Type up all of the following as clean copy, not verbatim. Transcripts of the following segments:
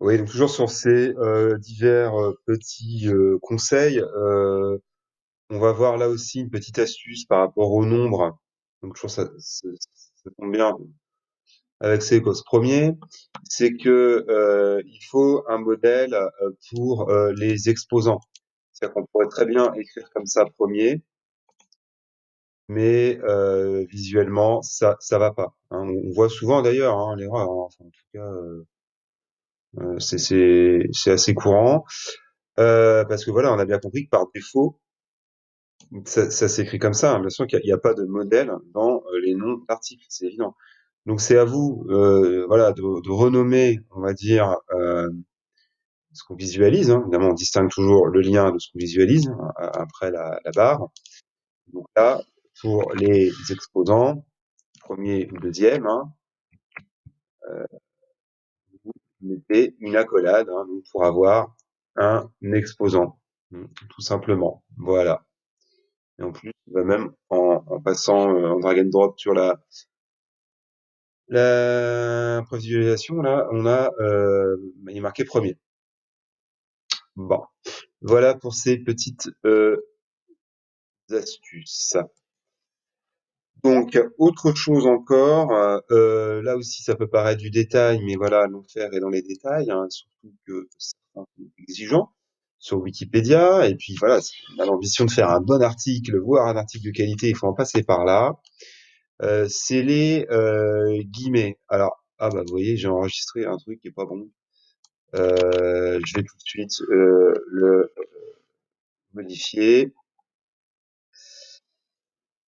Oui, donc toujours sur ces divers petits conseils, on va voir là aussi une petite astuce par rapport au nombre. Donc je trouve ça tombe bien avec ces causes. Premier, c'est que il faut un modèle pour les exposants. C'est-à-dire qu'on pourrait très bien écrire comme ça premier, mais visuellement ça va pas. Hein. On voit souvent d'ailleurs hein, l'erreur. Hein. Enfin, en tout cas, c'est assez courant. Parce que voilà, on a bien compris que par défaut, ça s'écrit comme ça. Hein. Bien sûr qu'il y a pas de modèle dans les noms d'articles, c'est évident. Donc c'est à vous, voilà, de renommer, on va dire, ce qu'on visualise. Hein. Évidemment, on distingue toujours le lien de ce qu'on visualise hein, après la barre. Donc là, pour les exposants, premier ou deuxième, hein, vous mettez une accolade hein, donc pour avoir un exposant, tout simplement. Voilà. Et en plus, bah, même en passant en drag and drop sur la prévisualisation, là, on a, il est marqué premier. Bon, voilà pour ces petites astuces. Donc, autre chose encore, là aussi, ça peut paraître du détail, mais voilà, l'enfer est dans les détails, hein, surtout que certains sont exigeants sur Wikipédia. Et puis voilà, si on a l'ambition de faire un bon article, voire un article de qualité, il faut en passer par là. C'est les guillemets. Alors, ah bah vous voyez, j'ai enregistré un truc qui est pas bon. Je vais tout de suite le modifier.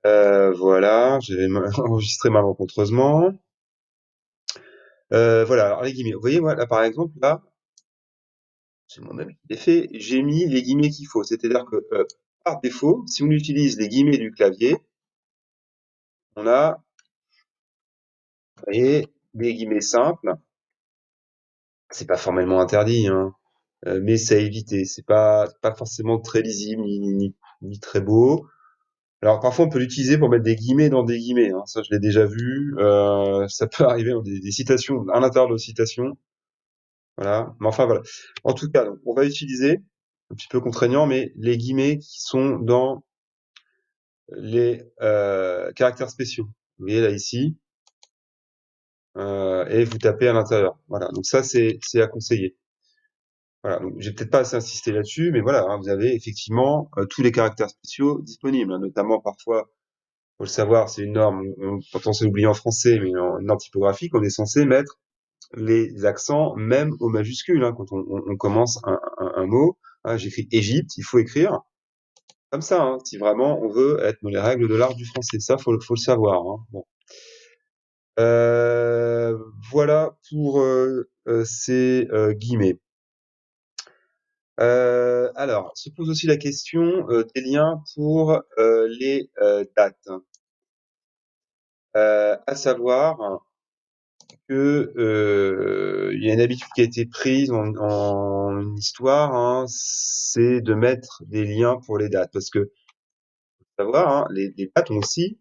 Voilà, j'ai enregistré malencontreusement. Voilà, alors les guillemets. Vous voyez, moi, là, par exemple, là, c'est moi-même qui l'ai fait, j'ai mis les guillemets qu'il faut. C'est-à-dire que, par défaut, si on utilise les guillemets du clavier, on a, vous voyez, des guillemets simples. C'est pas formellement interdit, hein. Mais c'est à éviter. C'est pas forcément très lisible ni très beau. Alors parfois on peut l'utiliser pour mettre des guillemets dans des guillemets. Hein. Ça je l'ai déjà vu. Ça peut arriver dans des citations à l'intérieur de citations. Voilà. Mais enfin voilà. En tout cas, donc, on va utiliser un petit peu contraignant, mais les guillemets qui sont dans les caractères spéciaux. Vous voyez là ici. Et vous tapez à l'intérieur. Voilà. Donc ça c'est à conseiller. Voilà, donc j'ai peut-être pas assez insisté là-dessus, mais voilà, hein, vous avez effectivement tous les caractères spéciaux disponibles, hein, notamment parfois, faut le savoir, c'est une norme, quand on s'est oublié en français, mais en une norme typographique, on est censé mettre les accents même aux majuscules, hein, quand on commence un mot. Hein, j'écris Égypte, il faut écrire comme ça, hein, si vraiment on veut être dans les règles de l'art du français. Ça, faut le savoir. Hein. Bon. Euh, voilà pour ces guillemets. Alors, se pose aussi la question des liens pour les dates. À savoir que il y a une habitude qui a été prise en histoire, hein, c'est de mettre des liens pour les dates, parce que faut savoir, hein, les dates ont aussi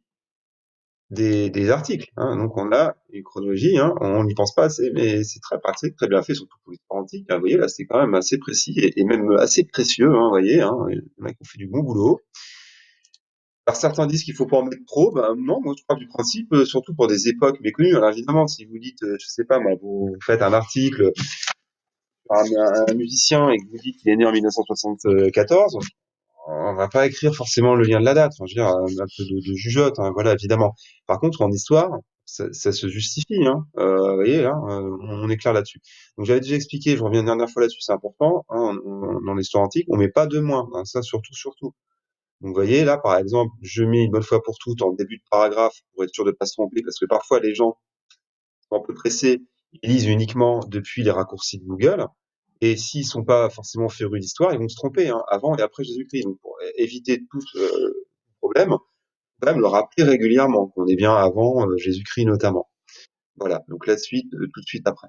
des articles. Hein, donc on a une chronologie, hein, on n'y pense pas assez, mais c'est très pratique, très bien fait, surtout pour l'histoire antique. Hein, vous voyez là, c'est quand même assez précis et même assez précieux. Hein, vous voyez, hein, les mecs ont fait du bon boulot. Alors certains disent qu'il faut pas en mettre trop, ben non, moi je pars du principe, surtout pour des époques méconnues. Alors évidemment, si vous dites, je sais pas moi, vous faites un article par un musicien et que vous dites qu'il est né en 1974, on va pas écrire forcément le lien de la date. Enfin, je veux dire, un peu de jugeote, hein, voilà, évidemment. Par contre, en histoire, ça se justifie, hein. Vous voyez, hein, on est clair là-dessus. Donc j'avais déjà expliqué, je reviens une dernière fois là-dessus, c'est important, hein, dans l'histoire antique, on met pas de moins, hein, ça surtout. Donc, vous voyez, là, par exemple, je mets une bonne fois pour toutes en début de paragraphe pour être sûr de pas se tromper, parce que parfois les gens sont un peu pressés, ils lisent uniquement depuis les raccourcis de Google, et s'ils sont pas forcément férus d'histoire, ils vont se tromper, hein, avant et après Jésus-Christ. Donc, pour éviter tout problème, faut quand même le rappeler régulièrement, qu'on est bien avant Jésus-Christ notamment. Voilà. Donc, la suite, tout de suite après.